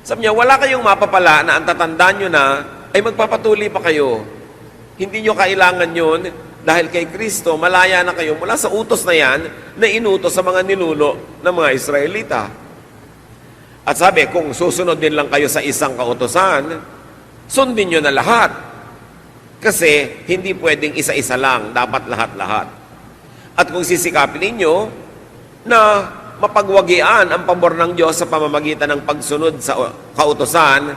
Sabi niya, wala kayong mapapala na ang tatandaan nyo na ay magpapatuloy pa kayo. Hindi nyo kailangan yun dahil kay Kristo, malaya na kayo mula sa utos na yan na inutos sa mga ninuno ng mga Israelita. At sabi, kung susunod din lang kayo sa isang kautosan, sundin nyo na lahat. Kasi hindi pwedeng isa-isa lang, dapat lahat-lahat. At kung sisikapin ninyo na mapagwagian ang pabor ng Diyos sa pamamagitan ng pagsunod sa kautosan,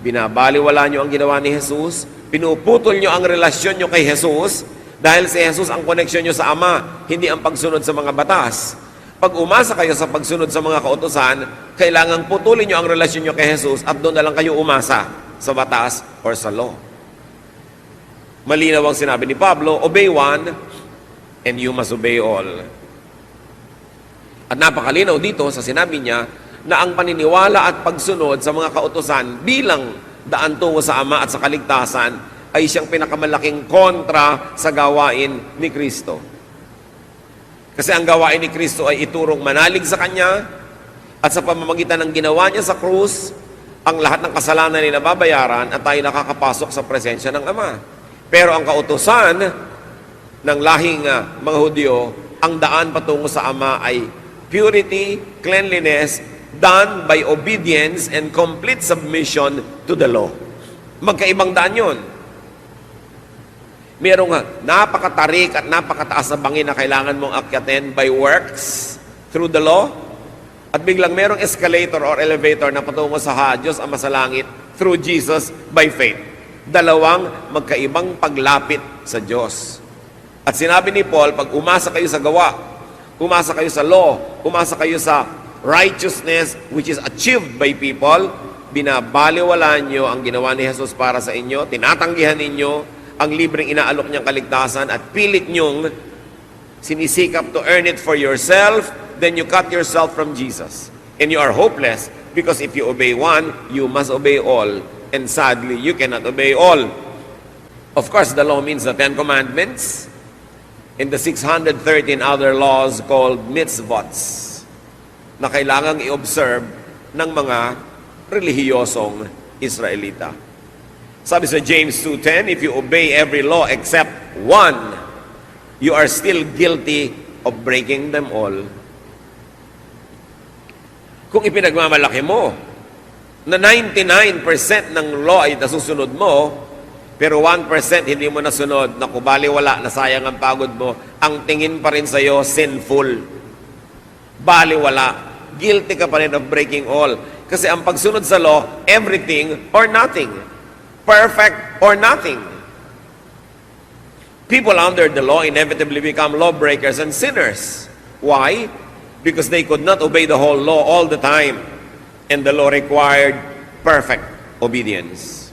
binabaliwala nyo ang ginawa ni Jesus, pinuputol nyo ang relasyon nyo kay Jesus, dahil si Jesus ang koneksyon nyo sa Ama, hindi ang pagsunod sa mga batas. Pag umasa kayo sa pagsunod sa mga kautosan, kailangang putulin nyo ang relasyon nyo kay Jesus at doon na lang kayo umasa sa batas or sa law. Malinaw ang sinabi ni Pablo, obey one and you must obey all. At napakalinaw dito sa sinabi niya na ang paniniwala at pagsunod sa mga kautosan bilang daan tungo sa Ama at sa kaligtasan ay siyang pinakamalaking kontra sa gawain ni Kristo. Kasi ang gawain ni Kristo ay iturong manalig sa Kanya at sa pamamagitan ng ginawa niya sa krus, ang lahat ng kasalanan ay nababayaran at tayo nakakapasok sa presensya ng Ama. Pero ang kautosan ng lahing mga Hudyo, ang daan patungo sa Ama ay purity, cleanliness, done by obedience and complete submission to the law. Magkaibang daan yun. Merong napakatarik at napakataas na bangin na kailangan mong akyatin by works through the law. At biglang merong escalator or elevator na patungo sa Diyos ang masalangit through Jesus by faith. Dalawang magkaibang paglapit sa Diyos. At sinabi ni Paul, pag umasa kayo sa gawa, umasa kayo sa law, umasa kayo sa righteousness which is achieved by people, binabaliwala nyo ang ginawa ni Jesus para sa inyo, tinatanggihan ninyo ang libreng inaalok niyang kaligtasan at pilit nyong sinisikap to earn it for yourself, then you cut yourself from Jesus. And you are hopeless because if you obey one, you must obey all. And sadly, you cannot obey all. Of course, the law means the 10 Commandments and the 613 other laws called mitzvots na kailangang i-observe ng mga relihiyosong Israelita. Sabi sa James 2:10, if you obey every law except one, you are still guilty of breaking them all. Kung ipinagmamalaki mo na 99% ng law ay nasusunod mo, pero 1% hindi mo nasunod, naku, baliwala, nasayang ang pagod mo, ang tingin pa rin sa'yo, sinful. Baliwala. Guilty ka pa rin of breaking all. Kasi ang pagsunod sa law, everything or nothing. Perfect or nothing. People under the law inevitably become lawbreakers and sinners. Why? Because they could not obey the whole law all the time. And the law required perfect obedience.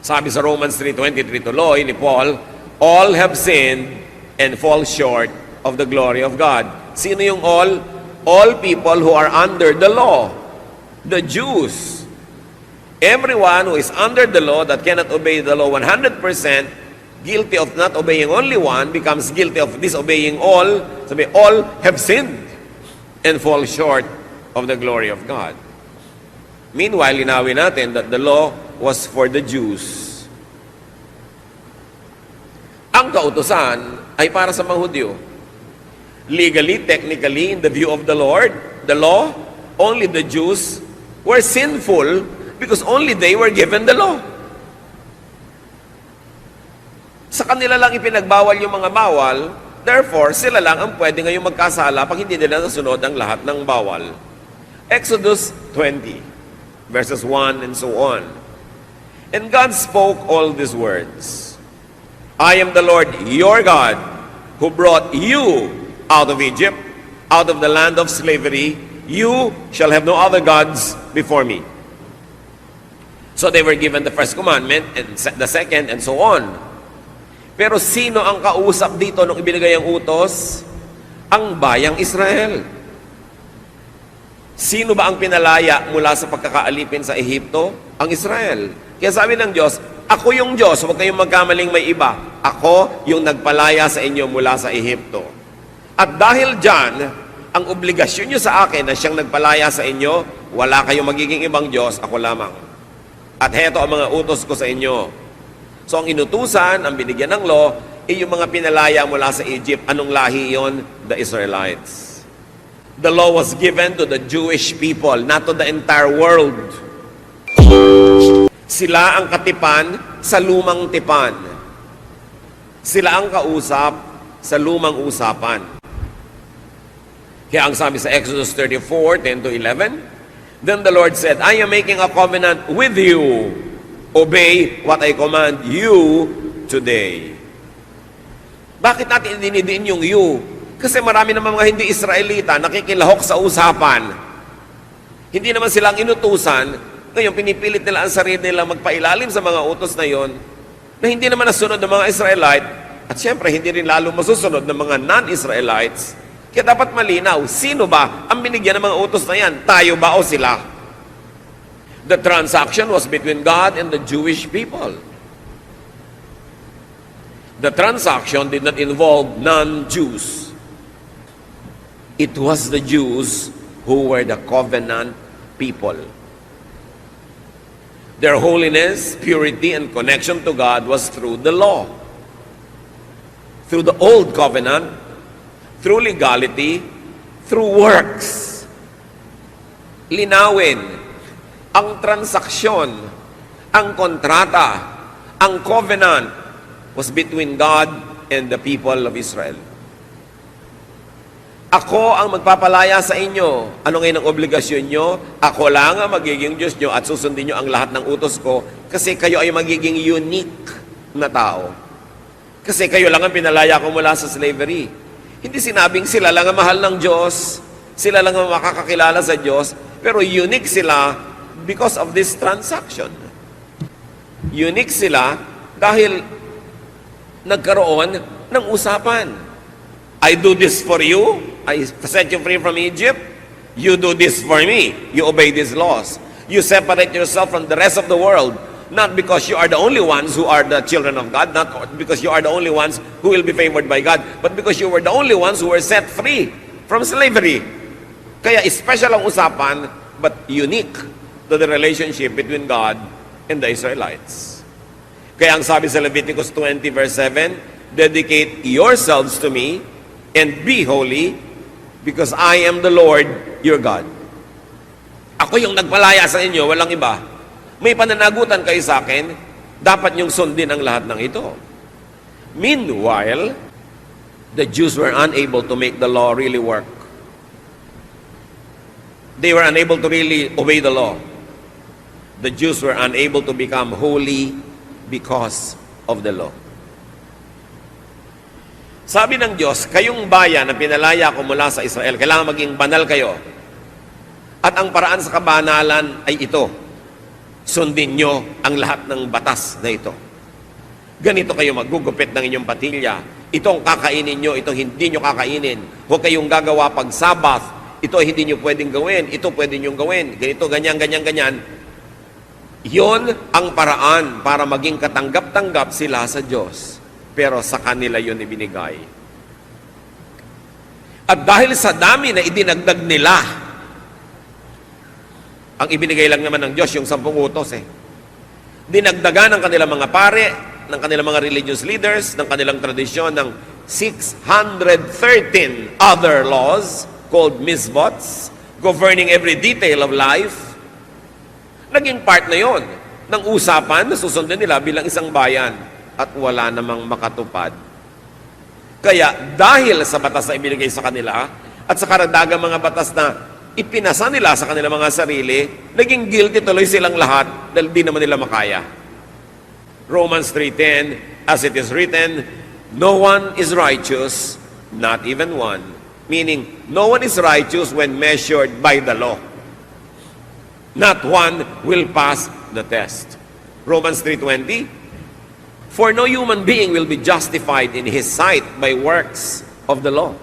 Sabi sa Romans 3:23 tuloy ni Paul, all have sinned and fall short of the glory of God. Sino yung all? All people who are under the law. The Jews. Everyone who is under the law that cannot obey the law 100%, guilty of not obeying only one, becomes guilty of disobeying all. Sabi, all have sinned and fall short of the glory of God. Meanwhile, linawin natin that the law was for the Jews. Ang kautusan ay para sa mga Hudyo. Legally, technically, in the view of the Lord, the law, only the Jews were sinful because only they were given the law. Sa kanila lang ipinagbawal yung mga bawal, therefore, sila lang ang pwede ngayong magkasala pag hindi nila nasunod ang lahat ng bawal. Exodus 20, verses 1 and so on. And God spoke all these words. I am the Lord your God, who brought you out of Egypt, out of the land of slavery. You shall have no other gods before me. So they were given the first commandment, and the second, and so on. Pero sino ang kausap dito nung ibinigay ang utos? Ang bayang Israel. Sino ba ang pinalaya mula sa pagkakaalipin sa Ehipto? Ang Israel. Kaya sabi ng Diyos, ako yung Diyos, huwag kayong magkamaling may iba. Ako yung nagpalaya sa inyo mula sa Ehipto. At dahil dyan, Ang obligasyon nyo sa akin na siyang nagpalaya sa inyo, wala kayong magiging ibang Diyos, ako lamang. At heto ang mga utos ko sa inyo. So ang inutusan, ang binigyan ng law, yung mga pinalaya mula sa Egypt. Anong lahi yon? The Israelites. The law was given to the Jewish people, not to the entire world. Sila ang katipan sa lumang tipan. Sila ang kausap sa lumang usapan. Kaya ang sabi sa Exodus 34, 10 to 11, then the Lord said, I am making a covenant with you. Obey what I command you today. Bakit natin dinidiin yung you? Kasi marami naman mga hindi Israelita nakikilahok sa usapan. Hindi naman silang inutusan. Ngayon, pinipilit nila ang sarili nila magpailalim sa mga utos na yon na hindi naman nasunod ng mga Israelite at syempre hindi rin lalo masusunod ng mga non-Israelites. Kaya dapat malinaw, sino ba ang binigyan ng mga utos na yan? Tayo ba o sila? The transaction was between God and the Jewish people. The transaction did not involve non-Jews. It was the Jews who were the covenant people. Their holiness, purity, and connection to God was through the law. Through the old covenant, through legality, through works. Linawin, ang transaksyon, ang kontrata, ang covenant was between God and the people of Israel. Ako ang magpapalaya sa inyo. Ano ngayon ang obligasyon nyo? Ako lang ang magiging Diyos nyo at susundin nyo ang lahat ng utos ko kasi kayo ay magiging unique na tao. Kasi kayo lang ang pinalaya ko mula sa slavery. Hindi sinabing sila lang ang mahal ng Diyos, sila lang ang makakakilala sa Diyos, pero unique sila because of this transaction. Unique sila dahil nagkaroon ng usapan. I do this for you, I set you free from Egypt, you do this for me, you obey these laws. You separate yourself from the rest of the world, not because you are the only ones who are the children of God, not because you are the only ones who will be favored by God, but because you were the only ones who were set free from slavery. Kaya special ang usapan, but unique to the relationship between God and the Israelites. Kaya ang sabi sa Leviticus 20 verse 7, dedicate yourselves to me and be holy because I am the Lord your God. Ako yung nagpalaya sa inyo, walang iba. May pananagutan kayo sa akin, dapat niyong sundin ang lahat ng ito. Meanwhile, the Jews were unable to make the law really work. They were unable to really obey the law. The Jews were unable to become holy because of the law. Sabi ng Diyos, kayong bayan na pinalaya ko mula sa Israel, kailangan maging banal kayo. At ang paraan sa kabanalan ay ito. Sundin nyo ang lahat ng batas na ito. Ganito kayo maggugupit ng inyong patilya. Itong kakainin nyo, itong hindi nyo kakainin. Huwag kayong gagawa pag Sabbath. Ito ay hindi nyo pwedeng gawin. Ito pwede nyo gawin. Ganito, ganyan, ganyan, ganyan. Yon ang paraan para maging katanggap-tanggap sila sa Diyos. Pero sa kanila yun ibinigay. At dahil sa dami na idinagdag nila, ang ibinigay lang naman ng Diyos yung 10 utos eh. Dinagdagan ng kanilang mga pare, ng kanilang mga religious leaders, ng kanilang tradisyon ng 613 other laws called misbots, governing every detail of life. Naging part na yon ng usapan na susundin nila bilang isang bayan at wala namang makatupad. Kaya dahil sa batas na ibinigay sa kanila at sa karagdagang mga batas na ipinasa nila sa kanilang mga sarili, naging guilty tuloy silang lahat dahil di naman nila makaya. Romans 3:10, as it is written, no one is righteous, not even one. Meaning, no one is righteous when measured by the law. Not one will pass the test. Romans 3:20, for no human being will be justified in his sight by works of the law,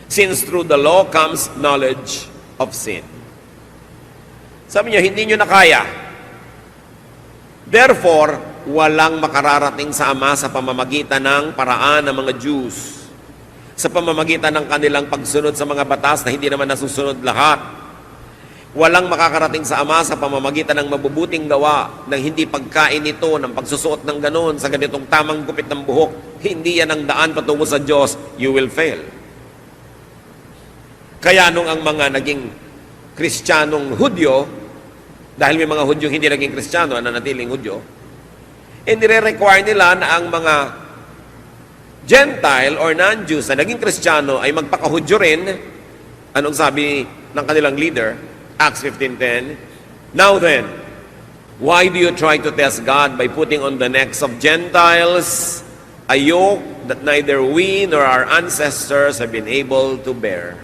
since through the law comes knowledge of sin. Sabi niyo, hindi niyo na kaya. Therefore, walang makararating sa Ama sa pamamagitan ng paraan ng mga Jews. sa pamamagitan ng kanilang pagsunod sa mga batas na hindi naman nasusunod lahat. Walang makakarating sa Ama sa pamamagitan ng mabubuting gawa, ng hindi pagkain nito, ng pagsusuot ng ganon, sa ganitong tamang gupit ng buhok. Hindi yan ang daan patungo sa Diyos. You will fail. Kaya nung ang mga naging Kristiyanong Hudyo, dahil may mga Hudyo hindi naging Kristiyano, nanatiling Hudyo, nire-require nila na ang mga Gentile or non-Jews na naging Kristiyano ay magpaka-Hudyo rin. Anong sabi ng kanilang leader? Acts 15:10, "Now then, why do you try to test God by putting on the necks of Gentiles a yoke that neither we nor our ancestors have been able to bear?"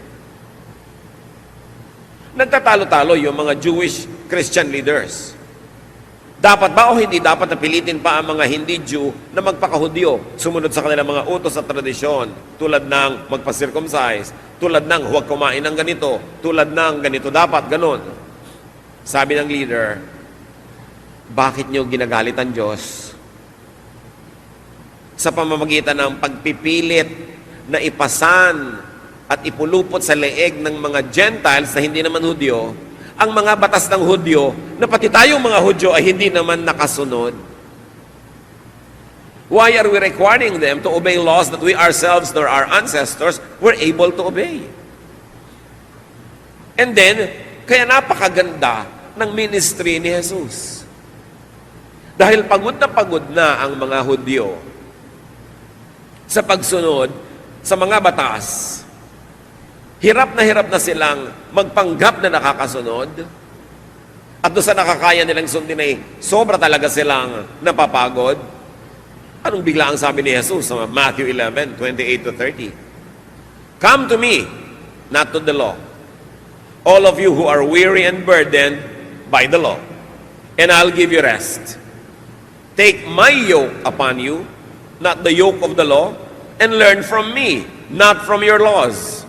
Nagtatalo-talo yung mga Jewish Christian leaders. Dapat ba o hindi dapat na pilitin pa ang mga hindi Jew na magpaka-Hudyo, sumunod sa kanilang mga utos at tradisyon, tulad ng magpa-circumcise, tulad ng huwag kumain ng ganito, tulad ng ganito dapat, ganon. Sabi ng leader, bakit nyo ginagalit ang Diyos? Sa pamamagitan ng pagpipilit na ipasan at ipulupot sa leeg ng mga Gentiles na hindi naman Hudyo, ang mga batas ng Hudyo, na pati tayong mga Hudyo ay hindi naman nakasunod. Why are we requiring them to obey laws that we ourselves nor our ancestors were able to obey? And then, kaya napakaganda ng ministry ni Jesus. Dahil pagod na ang mga Hudyo sa pagsunod sa mga batas, hirap na silang magpanggap na nakakasunod, at doon sa nakakaya nilang sundin ay sobra talaga silang napapagod. Anong bigla ang sabi ni Jesus sa Matthew 11:28-30? "Come to me, not to the law, all of you who are weary and burdened by the law, and I'll give you rest. Take my yoke upon you, not the yoke of the law, and learn from me, not from your laws.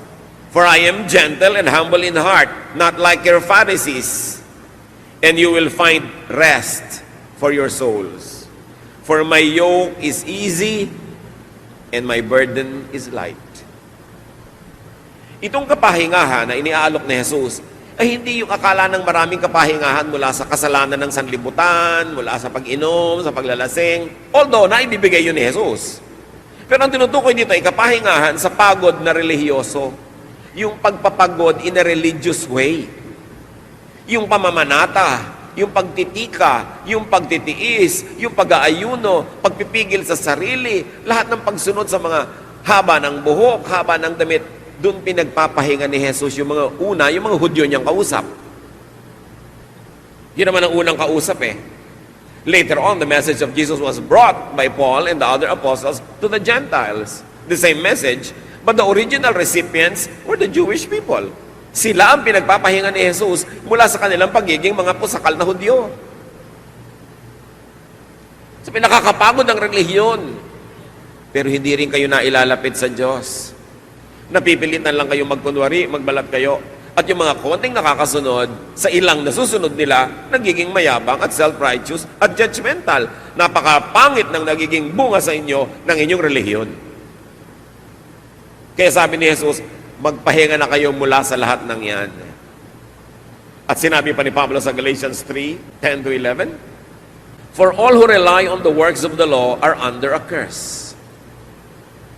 For I am gentle and humble in heart, not like your Pharisees, and you will find rest for your souls. For my yoke is easy, and my burden is light." Itong kapahingahan na iniaalok ni Jesus ay hindi yung akala ng maraming kapahingahan mula sa kasalanan ng sanlibutan, mula sa pag-inom, sa paglalasing. Although, naibibigay yun ni Jesus. Pero ang tinutukoy dito ay kapahingahan sa pagod na relihiyoso. Yung pagpapagod in a religious way. Yung pamamanata, yung pagtitika, yung pagtitiis, yung pag-aayuno, pagpipigil sa sarili, lahat ng pagsunod sa mga haba ng buhok, haba ng damit, doon pinagpapahinga ni Jesus yung mga yung mga Hudyo niyang kausap. Yun naman ang unang kausap eh. Later on, the message of Jesus was brought by Paul and the other apostles to the Gentiles. The same message, but the original recipients were the Jewish people. Sila ang pinagpapahinga ni Jesus mula sa kanilang pagiging mga pusakal na Hudyo. So pinakakapagod ang relihiyon. Pero hindi rin kayo nailalapit sa Diyos. Napipilitan lang kayo magkunwari, magbalat kayo. At yung mga konting nakakasunod, sa ilang nasusunod nila, nagiging mayabang at self-righteous at judgmental. Napakapangit ng nagiging bunga sa inyo ng inyong relihiyon. Kaya sabi ni Jesus, magpahinga na kayo mula sa lahat ng yan. At sinabi pa ni Pablo sa Galatians 3:10-11, "For all who rely on the works of the law are under a curse.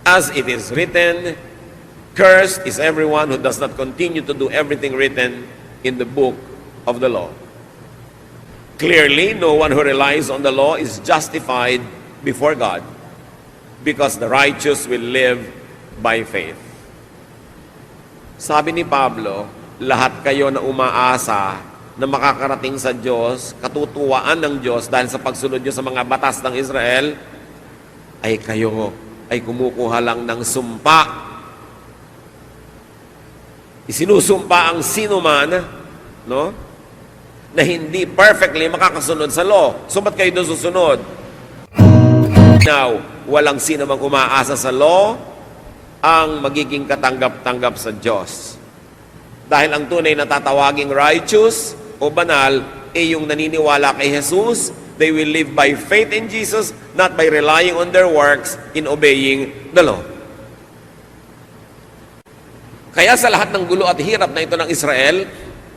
As it is written, cursed is everyone who does not continue to do everything written in the book of the law." Clearly, no one who relies on the law is justified before God, because the righteous will live by faith. Sabi ni Pablo, lahat kayo na umaasa na makakarating sa Diyos, katutuwaan ng Diyos dahil sa pagsunod nyo sa mga batas ng Israel, ay kayo ay kumukuha lang ng sumpa. Isinusumpa ang sino man, no, na hindi perfectly makakasunod sa law. So ba't kayo doon susunod? Now, walang sino mang umaasa sa law ang magiging katanggap-tanggap sa Diyos. Dahil ang tunay na tatawaging righteous o banal ay yung naniniwala kay Jesus. They will live by faith in Jesus, not by relying on their works in obeying the law. Kaya sa lahat ng gulo at hirap na ito ng Israel,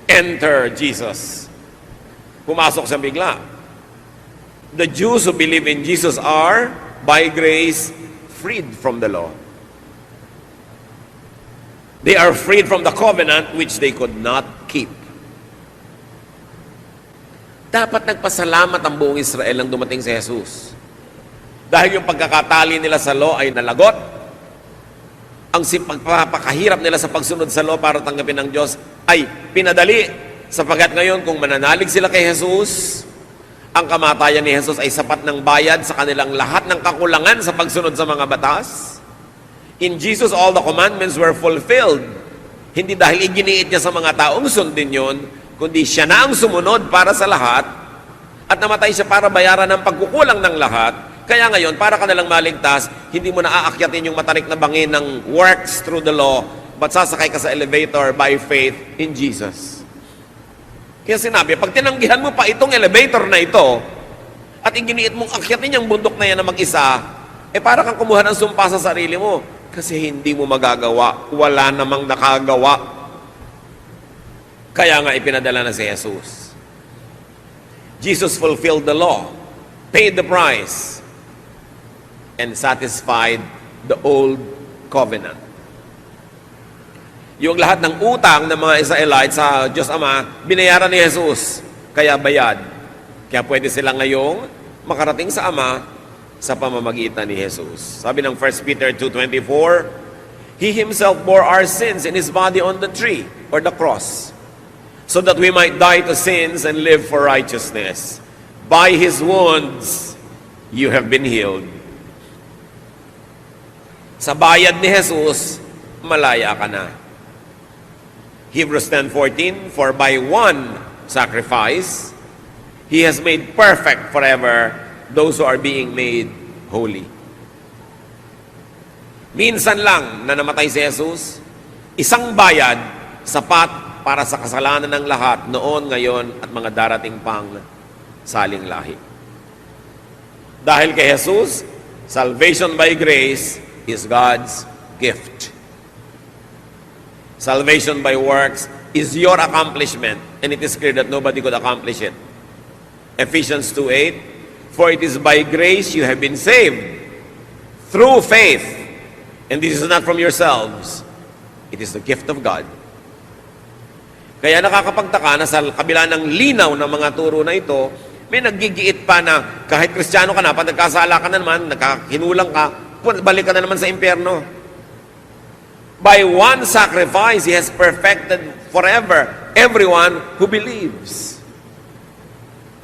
enter Jesus. Pumasok siya bigla. The Jews who believe in Jesus are, by grace, freed from the law. They are freed from the covenant which they could not keep. Dapat nagpasalamat ang buong Israel nang dumating si Jesus. Dahil yung pagkakatali nila sa law ay nalagot, ang pagpapakahirap nila sa pagsunod sa law para tanggapin ng Diyos ay pinadali, sapagkat ngayon kung mananalig sila kay Jesus, ang kamatayan ni Jesus ay sapat ng bayad sa kanilang lahat ng kakulangan sa pagsunod sa mga batas. In Jesus, all the commandments were fulfilled. Hindi dahil iginiit niya sa mga taong sundin yun, kundi siya na ang sumunod para sa lahat at namatay siya para bayaran ng pagkukulang ng lahat. Kaya ngayon, para ka nalang maligtas, hindi mo na aakyatin yung matarik na bangin ng works through the law, but sasakay ka sa elevator by faith in Jesus. Kaya sinabi, pag tinanggihan mo pa itong elevator na ito, at iginiit mong akyatin yung bundok na yan na mag-isa, para kang kumuha ng sumpa sa sarili mo, kasi hindi mo magagawa, wala namang nakagawa. Kaya nga ipinadala na si Jesus. Jesus fulfilled the law, paid the price, and satisfied the old covenant. Yung lahat ng utang ng mga Israelites sa Diyos Ama, binayaran ni Jesus. Kaya bayad. Kaya pwede sila ngayong makarating sa Ama sa pamamagitan ni Jesus. Sabi ng 1 Peter 2:24, He Himself bore our sins in His body on the tree or the cross, so that we might die to sins and live for righteousness. By His wounds, you have been healed. Sa bayad ni Jesus, malaya ka na. Hebrews 10:14, For by one sacrifice, He has made perfect forever those who are being made holy. Minsan lang na namatay si Jesus, isang bayad, sapat para sa kasalanan ng lahat noon, ngayon, at mga darating pang saling lahi. Dahil kay Jesus, salvation by grace is God's gift. Salvation by works is your accomplishment, and it is clear that nobody could accomplish it. Ephesians 2:8, For it is by grace you have been saved, through faith, and this is not from yourselves, it is the gift of God. Kaya nakakapagtaka na sa kabila ng linaw ng mga turo na ito, may naggigiit pa na kahit Kristiyano ka na, pag nagkasala ka na naman, nagkakinulang ka, balik ka na naman sa impyerno. By one sacrifice, He has perfected forever everyone who believes.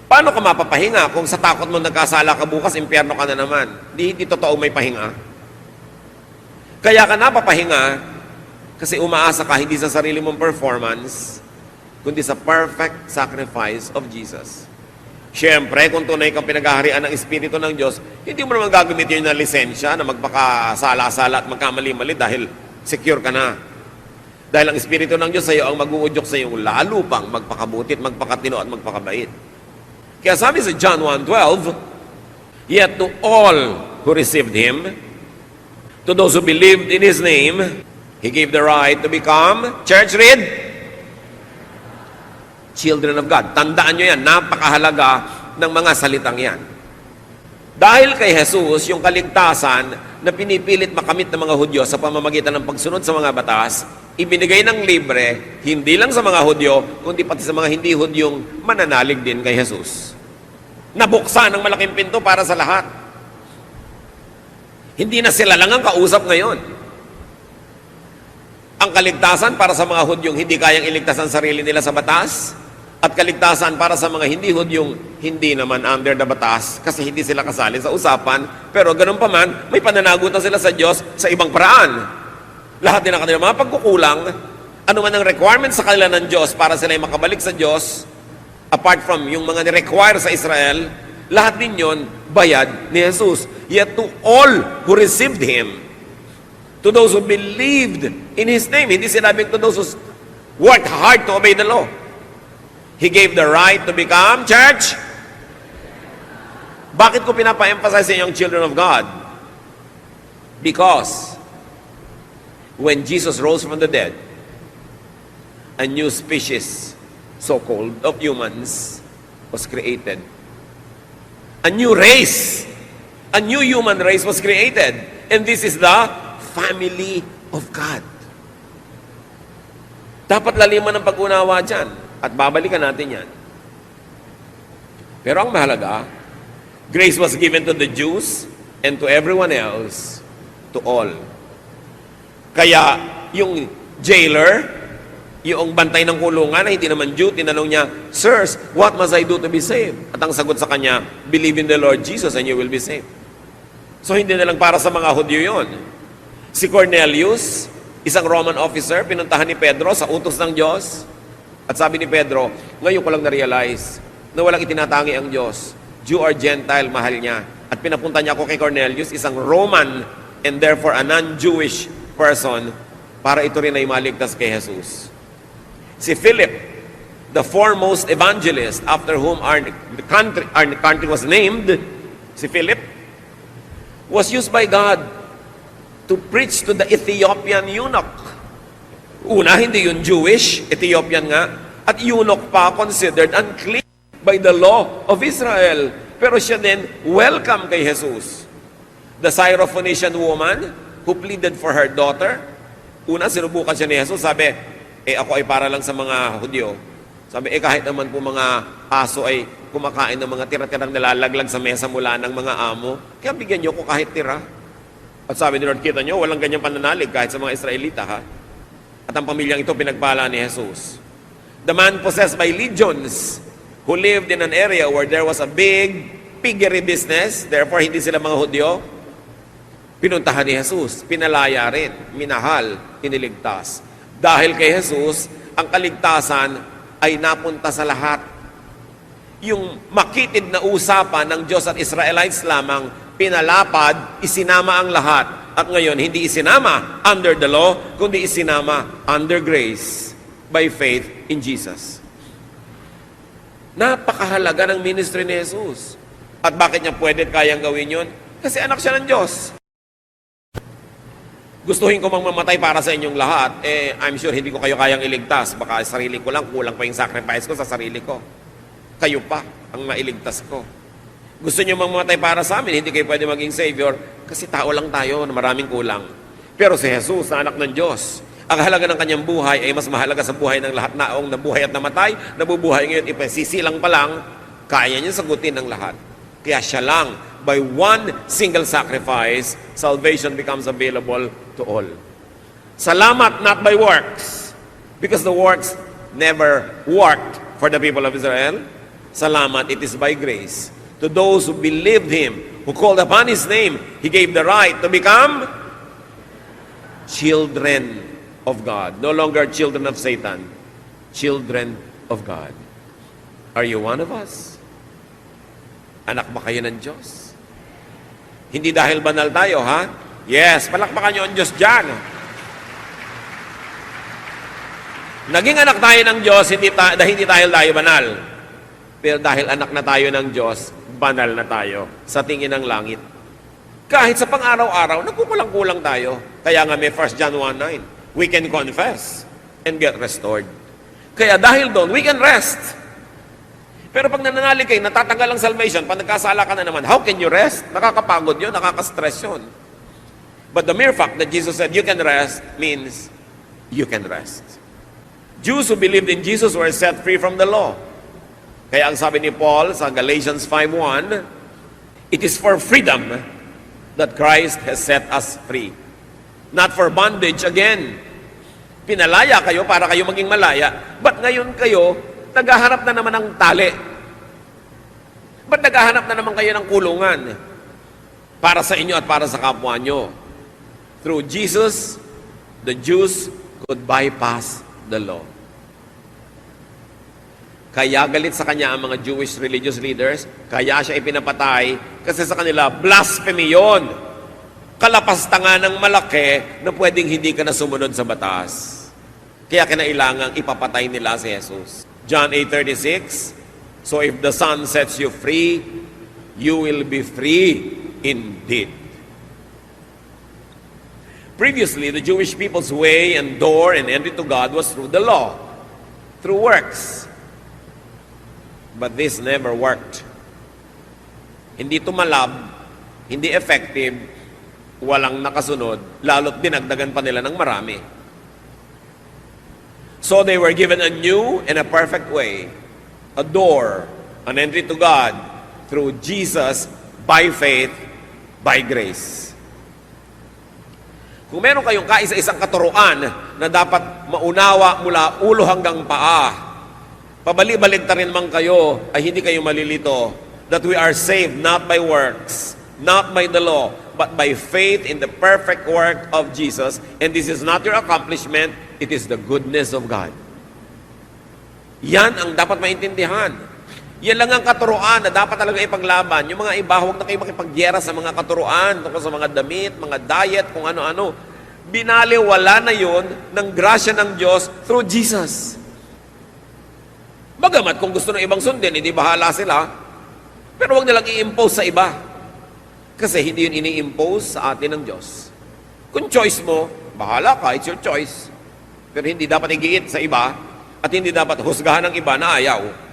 Paano ka mapapahinga kung sa takot mo nagkasala ka bukas, impyerno ka na naman? Hindi totoo may pahinga. Kaya ka napapahinga kasi umaasa ka hindi sa sarili mong performance, kundi sa perfect sacrifice of Jesus. Siyempre, kung tunay kang pinaghaharian ng Espiritu ng Diyos, hindi mo naman gagamitin yung lisensya na magpakasala-sala at magkamali-mali dahil secure ka na. Dahil ang Espiritu ng Diyos sa iyo ang mag-uudyok sa iyo lalo pang magpakabuti at magpakatino at magpakabait. Kaya sabi sa John 1:12, Yet to all who received Him, to those who believed in His name, He gave the right to become, church read, children of God. Tandaan nyo yan, napakahalaga ng mga salitang yan. Dahil kay Jesus, yung kaligtasan na pinipilit makamit ng mga Hudyo sa pamamagitan ng pagsunod sa mga batas, ibinigay ng libre, hindi lang sa mga Hudyo, kundi pati sa mga hindi Hudyong mananalig din kay Jesus. Nabuksan ang malaking pinto para sa lahat. Hindi na sila lang ang kausap ngayon. Ang kaligtasan para sa mga Hudyong hindi kayang iligtas ang sarili nila sa batas, at kaligtasan para sa mga hindi Hudyong hindi naman under the batas kasi hindi sila kasali sa usapan, pero ganun pa man, may pananagutan sila sa Diyos sa ibang paraan. Lahat din ng kanilang mga pagkukulang, ano man ang requirements sa kanila ng Diyos para sila ay makabalik sa Diyos, apart from yung mga ni-require sa Israel, lahat din yun, bayad ni Jesus. Yet to all who received Him, to those who believed in His name, hindi sinabing to those who worked hard to obey the law, He gave the right to become, church. Bakit ko pinapa-emphasize sa inyong children of God? Because when Jesus rose from the dead, a new species, so-called, of humans was created. A new race, a new human race was created. And this is the family of God. Dapat laliman ng pag-unawa dyan. At babalikan natin yan. Pero ang mahalaga, grace was given to the Jews and to everyone else, to all. Kaya yung jailer, yung bantay ng kulungan na hindi naman Jew, tinanong niya, "Sirs, what must I do to be saved?" At ang sagot sa kanya, "Believe in the Lord Jesus and you will be saved." So hindi na lang para sa mga Hudyo yun. Si Cornelius, isang Roman officer, pinuntahan ni Pedro sa utos ng Diyos. At sabi ni Pedro, ngayon ko lang na-realize na walang itinatangi ang Diyos. Jew or Gentile, mahal niya. At pinapunta niya ako kay Cornelius, isang Roman and therefore a non-Jewish person, para ito rin ay maligtas kay Jesus. Si Philip, the foremost evangelist after whom our country was named, si Philip, was used by God to preach to the Ethiopian eunuch. Una, hindi yun Jewish, Ethiopian nga, at eunuch pa considered unclean by the law of Israel. Pero siya din, welcome kay Jesus. The Syrophoenician woman who pleaded for her daughter, una, sinubukan siya ni Jesus, sabi, ako ay para lang sa mga Hudyo. Sabi, kahit naman po mga aso ay kumakain ng mga tira-tirang nalalaglag sa mesa mula ng mga amo, kaya bigyan niyo ko kahit tira. At sabi ni Lord, kita niyo, walang ganyang pananalig kahit sa mga Israelita, ha? At ang pamilyang ito pinagpala ni Jesus. The man possessed by legions, who lived in an area where there was a big piggery business, therefore hindi sila mga Hudyo, pinuntahan ni Jesus, pinalaya rin, minahal, iniligtas. Dahil kay Jesus, ang kaligtasan ay napunta sa lahat. Yung makitid na usapan ng Diyos at Israelites lamang, pinalapad, isinama ang lahat. At ngayon, hindi isinama under the law, kundi isinama under grace by faith in Jesus. Napakahalaga ng ministry ni Jesus. At bakit niya pwede kayang gawin yun? Kasi anak siya ng Diyos. Gustuhin ko mang mamatay para sa inyong lahat, I'm sure hindi ko kayo kayang iligtas. Baka sarili ko lang, kulang pa yung sacrifice ko sa sarili ko. Kayo pa ang mailigtas ko. Gusto niyo mang mamatay para sa amin, hindi kayo pwede maging Savior, kasi tao lang tayo na maraming kulang. Pero si Jesus, na anak ng Diyos, ang halaga ng kanyang buhay ay mas mahalaga sa buhay ng lahat naong nabuhay at namatay, nabubuhay ngayon, ipasisilang pa lang, kaya niya sagutin ng lahat. Kaya siya lang, by one single sacrifice, salvation becomes available to all. Salamat, not by works, because the works never worked for the people of Israel. Salamat, it is by grace. To those who believed Him, who called upon His name, He gave the right to become children of God. No longer children of Satan, children of God. Are you one of us? Anak ba kayo ng Diyos? Hindi dahil banal tayo, ha? Yes, palakpakan nyo ang Diyos dyan. Naging anak tayo ng Diyos, hindi dahil tayo banal. Pero dahil anak na tayo ng Diyos, banal na tayo sa tingin ng langit. Kahit sa pang-araw-araw, nagkukulang-kulang tayo. Kaya nga may 1 John 1:9, we can confess and get restored. Kaya dahil doon, we can rest. Pero pag nananalig kayo, natatanggal ang salvation, pag nagkasala ka na naman, how can you rest? Nakakapagod yun, nakaka-stress yun. But the mere fact that Jesus said, you can rest, means you can rest. Jews who believed in Jesus were set free from the law. Kaya ang sabi ni Paul sa Galatians 5:1, it is for freedom that Christ has set us free. Not for bondage again. Pinalaya kayo para kayo maging malaya. But ngayon kayo, naghahanap na naman ng tali. Ba't naghahanap na naman kayo ng kulungan? Para sa inyo at para sa kapwa nyo. Through Jesus, the Jews could bypass the law. Kaya galit sa kanya ang mga Jewish religious leaders, kaya siya ipinapatay, kasi sa kanila, blasphemy yun. Kalapastangan ng malaki na pwedeng hindi ka na sumunod sa batas. Kaya kinailangang ipapatay nila si Jesus. John 8:36, so if the Son sets you free, you will be free indeed. Previously, the Jewish people's way and door and entry to God was through the law, through works. But this never worked. Hindi tumalab, hindi effective, walang nakasunod, lalo't dinagdagan pa nila ng marami. So they were given a new and a perfect way, a door, an entry to God through Jesus by faith, by grace. Kung meron kayong kaisa-isang katuruan na dapat maunawa mula ulo hanggang paa, pabalik-balik ta rin man kayo ay hindi kayo malilito that we are saved not by works, not by the law, but by faith in the perfect work of Jesus. And this is not your accomplishment, it is the goodness of God. Yan ang dapat maintindihan. Yan lang ang katuruan na dapat talaga ipaglaban. Yung mga iba, huwag na kayo makipagyera sa mga katuruan, tungkol sa mga damit, mga diet, kung ano-ano. Binaliwala na yon ng grasya ng Diyos through Jesus. Bagamat kung gusto ng ibang sundin, hindi bahala sila. Pero huwag nilang i-impose sa iba. Kasi hindi yun ini-impose sa atin ng Diyos. Kung choice mo, bahala ka, it's your choice. Pero hindi dapat igiit sa iba at hindi dapat husgahan ng iba na ayaw.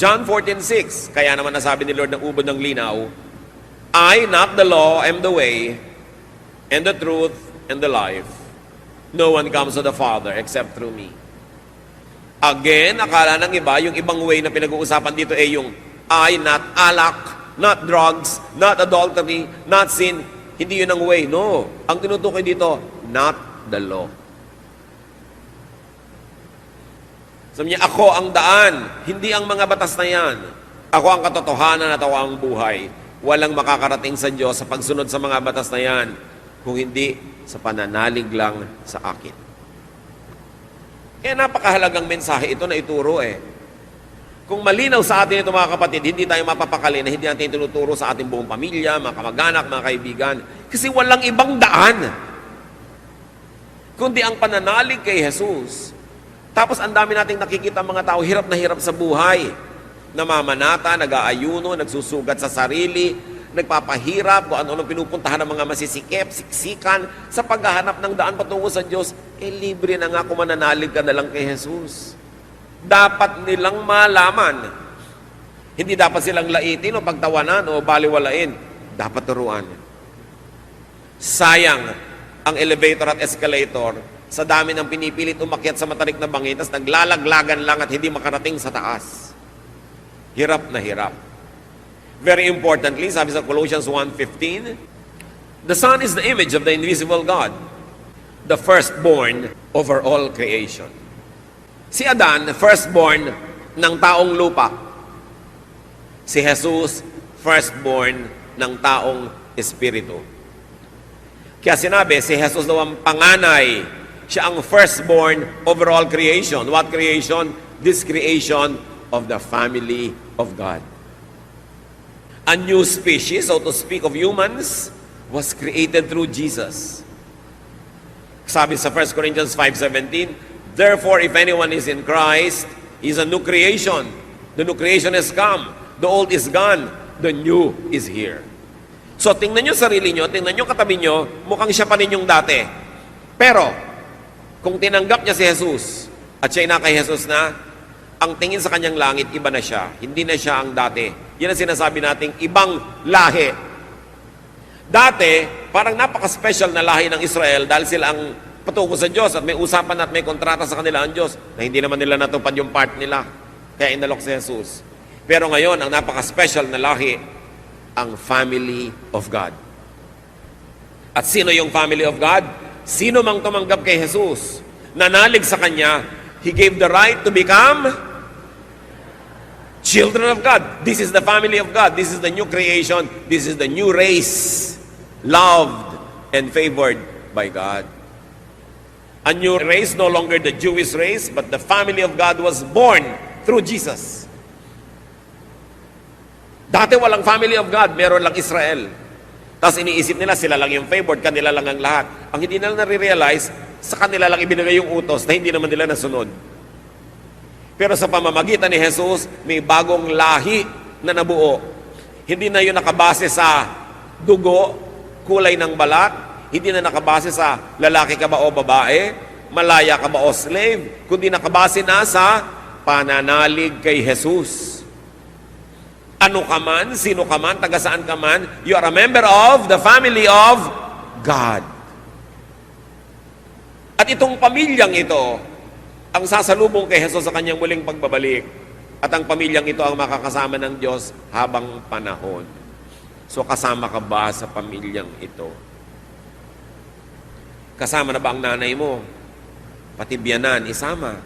John 14:6, kaya naman nasabi ni Lord ng ubod ng linaw, I, not the law, am the way, and the truth, and the life. No one comes to the Father except through me. Again, akala ng iba, yung ibang way na pinag-uusapan dito ay yung I, not alak, not drugs, not adultery, not sin. Hindi yun ang way. No. Ang tinutukoy dito, not the law. Sabi niya, ako ang daan, hindi ang mga batas na yan. Ako ang katotohanan at ako ang buhay. Walang makakarating sa Diyos sa pagsunod sa mga batas na yan, kung hindi sa pananalig lang sa akin. Kaya napakahalagang mensahe ito na ituro Kung malinaw sa atin ito mga kapatid, hindi tayo mapapakali na hindi natin tinuturo sa ating buong pamilya, mga kamag-anak, mga kaibigan. Kasi walang ibang daan, kundi ang pananalig kay Jesus. Tapos ang dami nating nakikita mga tao, hirap na hirap sa buhay. Namamanata, nag-aayuno, nagsusugat sa sarili, nagpapahirap kung ano-ano pinupuntahan ng mga masisikip, siksikan, sa paghahanap ng daan patungo sa Diyos. Libre na nga kung mananalig ka na lang kay Jesus. Dapat nilang malaman. Hindi dapat silang laitin o pagtawanan o baliwalain. Dapat turuan. Sayang ang elevator at escalator sa dami ng pinipilit umakyat sa matarik na bangin, tas naglalaglagan lang at hindi makarating sa taas. Hirap na hirap. Very importantly, sabi sa Colossians 1:15, the Son is the image of the invisible God, the firstborn over all creation. Si Adan, firstborn ng taong lupa. Si Jesus, firstborn ng taong espiritu. Kaya sinabi, si Jesus daw ang panganay. Siya ang firstborn over all creation. What creation? This creation of the family of God. A new species, so to speak, of humans was created through Jesus. Sabi sa 1 Corinthians 5:17, therefore, if anyone is in Christ, he is a new creation. The new creation has come. The old is gone. The new is here. So, tingnan nyo sarili nyo, tingnan nyo katabi nyo, mukhang siya pa rin yung dati. Pero, kung tinanggap niya si Jesus, at siya na kay Jesus na, ang tingin sa kanyang langit, iba na siya. Hindi na siya ang dati. Yan ang sinasabi nating ibang lahi. Dati, parang napaka-special na lahi ng Israel dahil sila ang patungo sa Diyos at may usapan at may kontrata sa kanila ang Diyos na hindi naman nila natupad yung part nila. Kaya inalok si Jesus. Pero ngayon, ang napaka-special na lahi, ang family of God. At sino yung family of God? Sino mang tumanggap kay Jesus, nanalig sa Kanya, He gave the right to become children of God. This is the family of God. This is the new creation. This is the new race, loved and favored by God. A new race, no longer the Jewish race, but the family of God was born through Jesus. Dati walang family of God, meron lang Israel. Tapos iniisip nila, sila lang yung favored, kanila lang ang lahat. Ang hindi nila nare-realize, sa kanila lang ibinigay yung utos na hindi naman nila nasunod. Pero sa pamamagitan ni Jesus, may bagong lahi na nabuo. Hindi na yun nakabase sa dugo, kulay ng balat, hindi na nakabase sa lalaki ka ba o babae, malaya ka ba o slave, kundi nakabase na sa pananalig kay Jesus. Ano ka man, sino ka man, taga saan ka man, you are a member of the family of God. At itong pamilyang ito, ang sasalubong kay Jesus sa kanyang muling pagbabalik. At ang pamilyang ito ang makakasama ng Diyos habang panahon. So kasama ka ba sa pamilyang ito? Kasama na ba ang nanay mo? Pati biyanan, isama.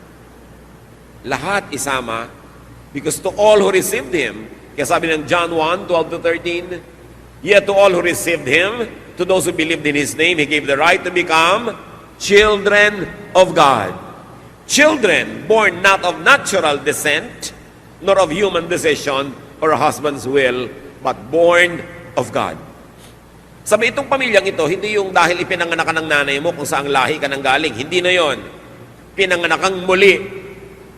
Lahat isama. Because to all who received Him, kaya sabi ng John 1, 12 to 13, yet to all who received Him, to those who believed in His name, He gave the right to become children of God. Children born not of natural descent, nor of human decision or a husband's will, but born of God. Sabi, itong pamilyang ito, hindi yung dahil ipinanganak ka ng nanay mo kung saang lahi ka nang galing. Hindi na yon. Pinanganak kang muli.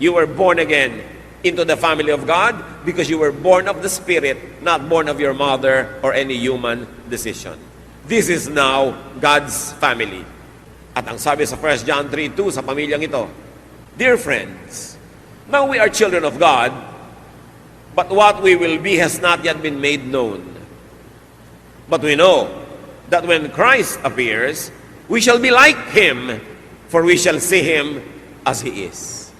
You were born again into the family of God because you were born of the Spirit, not born of your mother or any human decision. This is now God's family. At ang sabi sa 1 John 3:2 sa pamilyang ito, dear friends, now we are children of God, but what we will be has not yet been made known. But we know that when Christ appears, we shall be like Him, for we shall see Him as He is.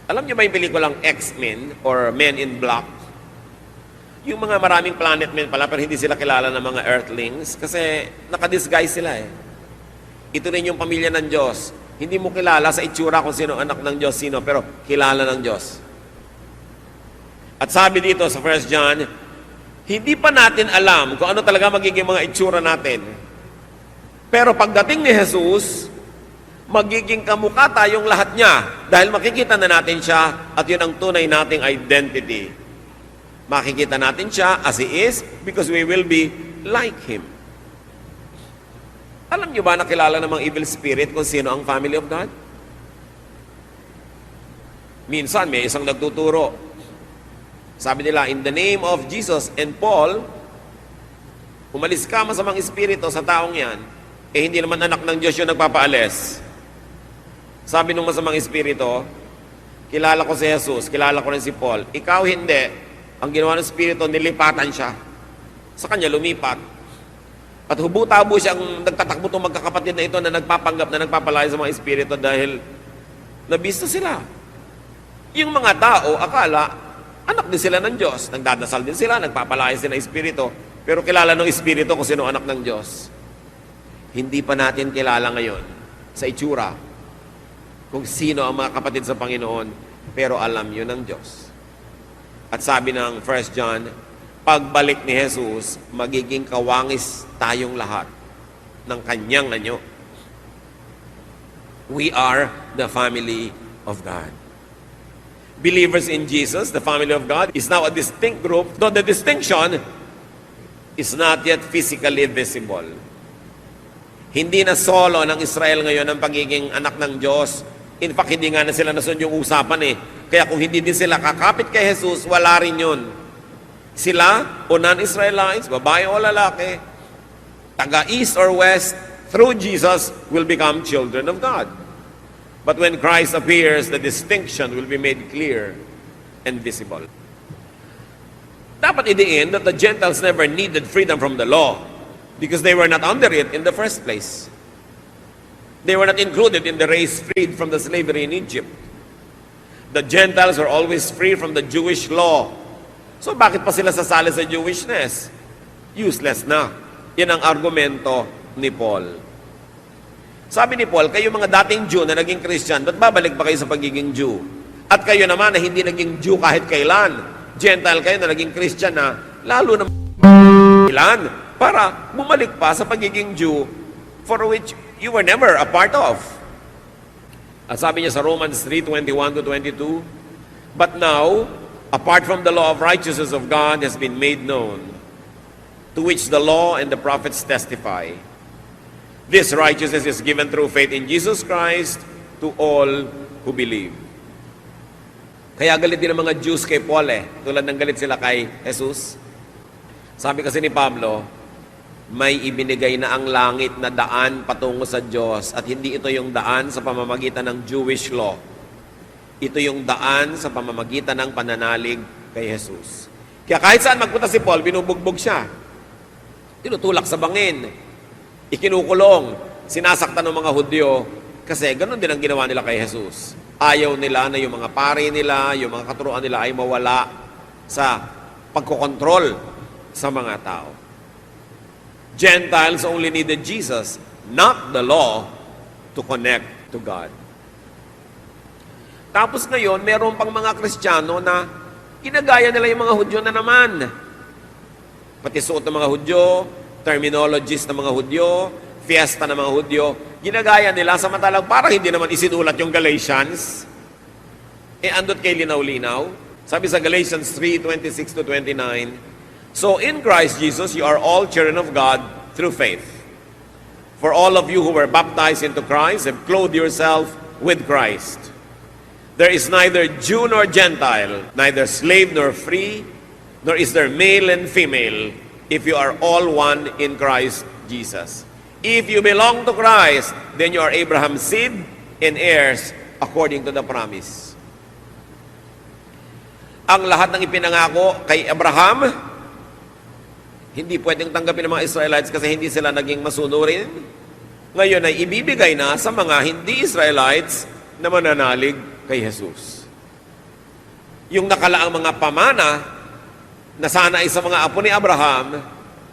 Alam niyo ba yung pelikulang X-Men or Men in Black? Yung mga maraming planet men pala, pero hindi sila kilala ng mga Earthlings kasi nakadisguise sila eh. Ito rin yung pamilya ng Diyos. Hindi mo kilala sa itsura kung sino anak ng Diyos, sino, pero kilala ng Diyos. At sabi dito sa 1 John, hindi pa natin alam kung ano talaga magiging mga itsura natin. Pero pagdating ni Jesus, magiging kamukha tayong lahat niya dahil makikita na natin siya at yun ang tunay nating identity. Makikita natin siya as He is because we will be like Him. Alam niyo ba nakilala ng mga evil spirit kung sino ang family of God? Minsan may isang nagtuturo. Sabi nila, in the name of Jesus and Paul, umalis ka masamang espiritu sa taong yan, eh hindi naman anak ng Diyos yung nagpapaalis. Sabi ng masamang espiritu, kilala ko si Jesus, kilala ko rin si Paul. Ikaw hindi. Ang ginawa ng espiritu, nilipatan siya. Sa kanya lumipat. At hubo-tabo siyang nagtatakbo itong magkakapatid na ito na nagpapanggap na nagpapalaya sa mga espiritu dahil nabista sila. Yung mga tao, akala, anak din sila ng Diyos. Nagdadasal din sila, nagpapalaya sila ng espiritu. Pero kilala ng espiritu kung sino anak ng Diyos. Hindi pa natin kilala ngayon sa itsura kung sino ang mga kapatid sa Panginoon, pero alam yun ng Diyos. At sabi ng 1 John, pagbalik ni Jesus, magiging kawangis tayong lahat ng kanyang anyo. We are the family of God. Believers in Jesus, the family of God, is now a distinct group, though the distinction is not yet physically visible. Hindi na solo ng Israel ngayon ang pagiging anak ng Diyos. In fact, hindi nga na sila nasun yung usapan eh. Kaya kung hindi din sila kakapit kay Jesus, wala rin yun. Sila o non-Israelites, babae o lalaki, taga-east or west, through Jesus will become children of God. But when Christ appears, the distinction will be made clear and visible. Dapat idiin that the Gentiles never needed freedom from the law because they were not under it in the first place. They were not included in the race freed from the slavery in Egypt. The Gentiles were always free from the Jewish law. So bakit pa sila sasali sa Jewishness? Useless na. Yan ang argumento ni Paul. Sabi ni Paul, kayo mga dating Jew na naging Christian, ba't babalik pa kayo sa pagiging Jew? At kayo naman na hindi naging Jew kahit kailan. Gentile kayo na naging Christian na lalo na kailan para bumalik pa sa pagiging Jew for which you were never a part of. At sabi niya sa Romans 3:21-22, but now, apart from the law of righteousness of God has been made known, to which the law and the prophets testify. This righteousness is given through faith in Jesus Christ to all who believe. Kaya galit din ang mga Jews kay Paul eh, tulad ng galit sila kay Jesus. Sabi kasi ni Pablo, may ibinigay na ang langit na daan patungo sa Diyos at hindi ito yung daan sa pamamagitan ng Jewish law. Ito yung daan sa pamamagitan ng pananalig kay Jesus. Kaya kahit saan magpunta si Paul, binubugbog siya. Tinutulak sa bangin. Ikinukulong. Sinasaktan ng mga Hudyo. Kasi ganun din ang ginawa nila kay Jesus. Ayaw nila na yung mga pari nila, yung mga katuruan nila ay mawala sa pagkokontrol sa mga tao. Gentiles only needed Jesus, not the law, to connect to God. Tapos ngayon, meron pang mga Kristiyano na ginagaya nila yung mga Hudyo na naman. Pati suot ng mga Hudyo, terminologies ng mga Hudyo, fiesta ng mga Hudyo, ginagaya nila samantalang parang hindi naman isinulat yung Galatians. Andot kay linaw-linaw. Sabi sa Galatians 3:26-29, "So in Christ Jesus, you are all children of God through faith. For all of you who were baptized into Christ have clothed yourself with Christ. There is neither Jew nor Gentile, neither slave nor free, nor is there male and female, if you are all one in Christ Jesus. If you belong to Christ, then you are Abraham's seed and heirs according to the promise." Ang lahat ng ipinangako kay Abraham, hindi pwedeng tanggapin ng mga Israelites kasi hindi sila naging masunurin. Ngayon ay ibibigay na sa mga hindi Israelites na mananalig kay Jesus. Yung nakalaang mga pamana na sana ay sa mga apo ni Abraham,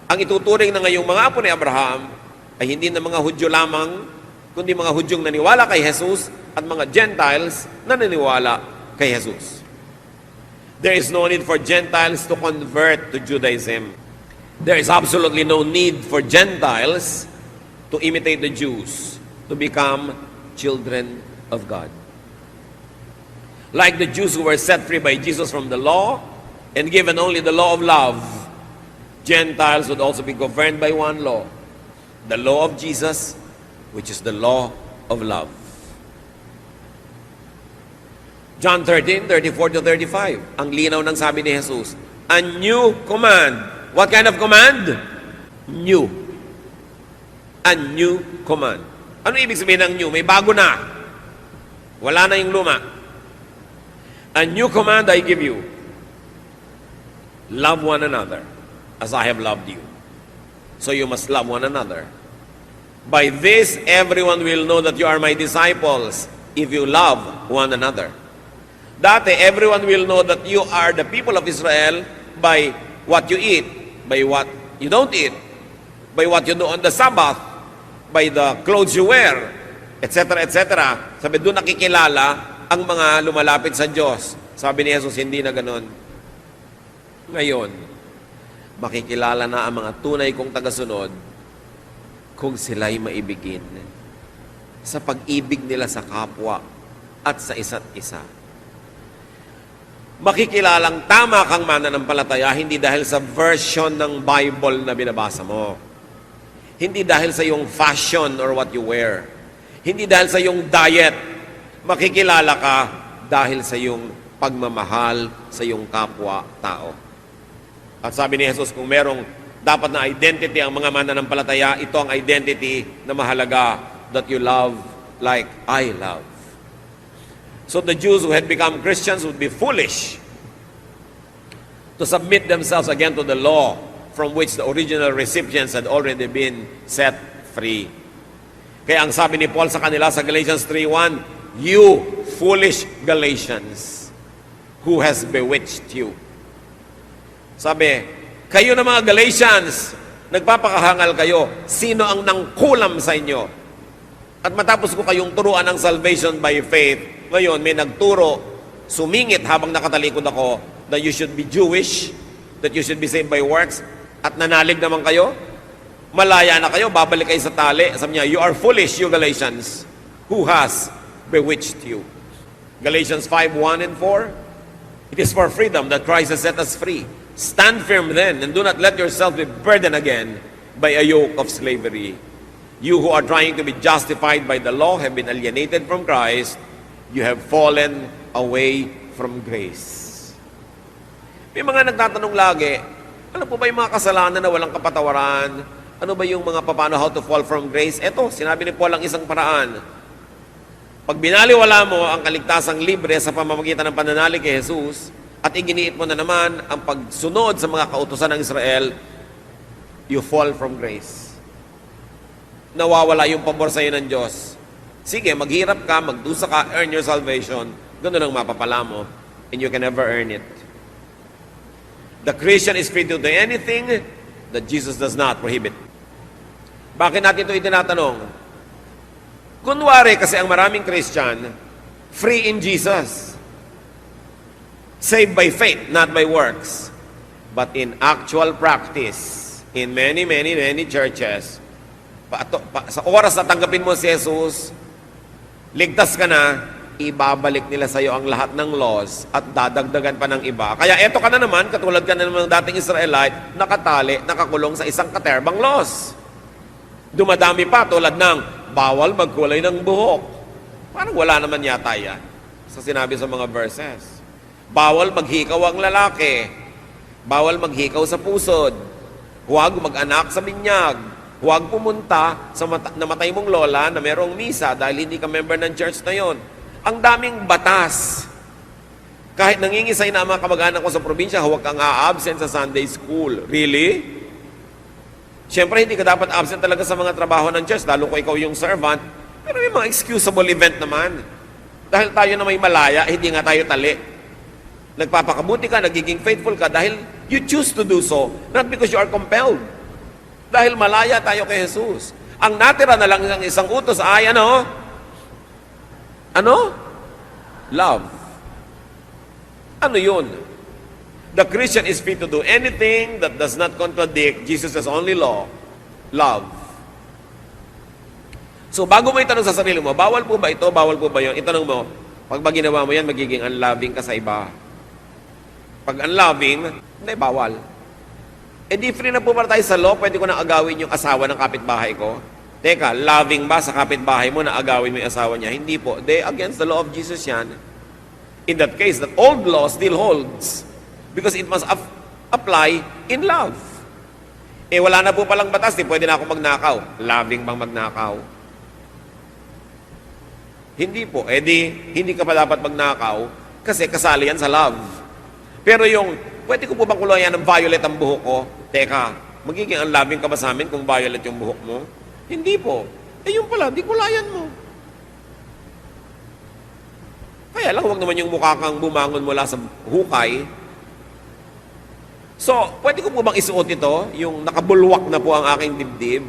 ang ituturing na ngayong mga apo ni Abraham ay hindi na mga Hudyo lamang, kundi mga Hudyong naniwala kay Jesus at mga Gentiles na naniwala kay Jesus. There is no need for Gentiles to convert to Judaism. There is absolutely no need for Gentiles to imitate the Jews, to become children of God. Like the Jews who were set free by Jesus from the law and given only the law of love, Gentiles would also be governed by one law, the law of Jesus, which is the law of love. John 13:34-35, ang linaw ng sabi ni Jesus, "A new command." What kind of command? New. A new command. Ano ibig sabihin ng new? May bago na. Wala na yung luma. "A new command I give you. Love one another as I have loved you. So you must love one another. By this everyone will know that you are my disciples, if you love one another." Dati, everyone will know that you are the people of Israel by what you eat, by what you don't eat, by what you do on the Sabbath, by the clothes you wear, etc., etc. Sabi, doon nakikilala ang mga lumalapit sa Diyos. Sabi ni Jesus, hindi na ganon. Ngayon, makikilala na ang mga tunay kong tagasunod kung sila'y maibigin sa pag-ibig nila sa kapwa at sa isa't isa. Makikilalang tama kang mananampalataya hindi dahil sa version ng Bible na binabasa mo. Hindi dahil sa iyong fashion or what you wear. Hindi dahil sa iyong diet. Makikilala ka dahil sa iyong pagmamahal sa iyong kapwa-tao. At sabi ni Jesus, kung merong dapat na identity ang mga mananampalataya, ito ang identity na mahalaga, that you love like I love. So the Jews who had become Christians would be foolish to submit themselves again to the law from which the original recipients had already been set free. Kaya ang sabi ni Paul sa kanila sa Galatians 3:1, "You foolish Galatians, who has bewitched you?" Sabi, kayo na mga Galatians, nagpapakahangal kayo, sino ang nangkulam sa inyo? At matapos ko kayong turuan ng salvation by faith, ngayon, may nagturo, sumingit habang nakatalikod ako, that you should be Jewish, that you should be saved by works, at nanalig naman kayo, malaya na kayo, babalik kayo sa tali. Sabi niya, you are foolish, you Galatians. Who has bewitched you? Galatians 5:1 and 4. It is for freedom that Christ has set us free. Stand firm then, and do not let yourself be burdened again by a yoke of slavery. You who are trying to be justified by the law have been alienated from Christ. You have fallen away from grace. May mga nagtatanong lagi, ano po ba yung mga kasalanan na walang kapatawaran? Ano ba yung mga paano how to fall from grace? Eto, sinabi ni Paul ang isang paraan. Pag binaliwala mo ang kaligtasang libre sa pamamagitan ng pananalig kay Jesus at iginiit mo na naman ang pagsunod sa mga kautusan ng Israel, you fall from grace. Nawawala yung pabor sa iyo ng Diyos. Sige, maghirap ka, magdusa ka, earn your salvation. Ganun ang mapapala mo. And you can never earn it. The Christian is free to do anything that Jesus does not prohibit. Bakit natin ito itinatanong? Kunwari kasi ang maraming Christian, free in Jesus. Saved by faith, not by works. But in actual practice, in many churches, sa oras na tanggapin mo si Jesus, ligtas ka na, ibabalik nila sa iyo ang lahat ng laws at dadagdagan pa ng iba. Kaya eto ka na naman, katulad ka na naman ng dating Israelite, nakatali, nakakulong sa isang katerbang laws. Dumadami pa tulad ng bawal magkulay ng buhok. Parang wala naman yata yan sa sinabi sa mga verses. Bawal maghikaw ang lalaki. Bawal maghikaw sa pusod. Huwag mag-anak sa binyag. Huwag pumunta sa namatay mong lola na merong misa dahil hindi ka member ng church na yon. Ang daming batas. Kahit nangingisay na ang mga kamag-anak ko sa probinsya, huwag kang a-absent sa Sunday school. Really? Siyempre, hindi ka dapat absent talaga sa mga trabaho ng church, lalo kung ikaw yung servant. Pero may mga excusable event naman. Dahil tayo na may malaya, hindi nga tayo tali. Nagpapakabuti ka, nagiging faithful ka dahil you choose to do so, not because you are compelled. Dahil malaya tayo kay Jesus. Ang natira na lang ng isang utos ay ano? Ano? Love. Ano yun? The Christian is free to do anything that does not contradict Jesus' only law, love. So, bago mo itanong sa sarili mo, bawal po ba ito, bawal po ba yun? Itanong mo, pag ba ginawa mo yan, magiging unloving ka sa iba. Pag unloving, hindi, bawal. E di free na po para tayo sa law, pwede ko na agawin yung asawa ng kapitbahay ko. Teka, loving ba sa kapitbahay mo na agawin mo yung asawa niya? Hindi po. They against the law of Jesus yan. In that case, that old law still holds. Because it must apply in love. Eh wala na po palang batas, di pwede na ako magnakaw. Loving bang magnakaw? Hindi po. Eh di, hindi ka pa dapat magnakaw kasi kasali yan sa love. Pero yung, pwede ko po bang kulayan ng violet ang buhok ko? Teka, magiging unloving ka ba sa amin kung violet yung buhok mo? Hindi po. Eh yung pala, di kulayan mo. Kaya lang, huwag naman yung mukha kang bumangon mula sa hukay. So, pwede ko po bang isuot ito? Yung nakabulwak na po ang aking dibdib?